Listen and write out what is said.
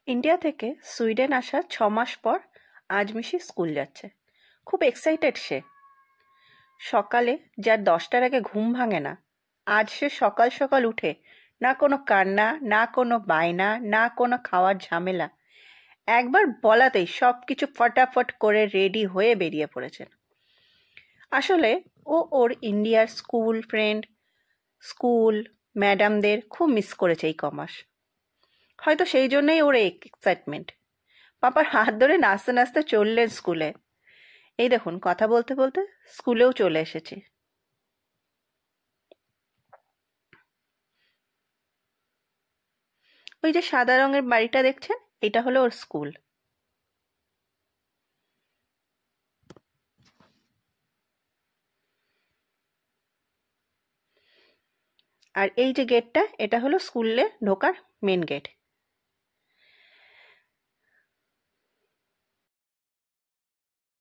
India থেকে Sweden আসার 6 মাস পর আজ মিশি স্কুল যাচ্ছে। খুব এক্সাইটেড সে। সকালে যার 10টার আগে ঘুম ভাঙে না, আজ সে সকাল সকাল উঠে না কোনো কান্না, না কোনো বায়না, না কোনো খাওয়ার ঝামেলা, একবার বলাতেই সব কিছু ফটাফট করে রেডি হয়ে বেরিয়ে পড়েছেন। আসলে ওর ইন্ডিয়ার স্কুল ফ্রেন্ড, স্কুল ম্যাডামদের খুব মিস করেছে এই কমাস। হয়তো সেই জন্যই ওর এক্সাইটমেন্ট। পাপার হাত ধরে নাচতে নাচতে চললেন স্কুলে। এই দেখুন, কথা বলতে বলতে স্কুলেও চলে এসেছি। ওই যে সাদা রঙের বাড়িটা দেখছেন, এটা হলো ওর স্কুল। আর এই যে গেটটা, এটা হলো স্কুলে ঢোকার মেন গেট।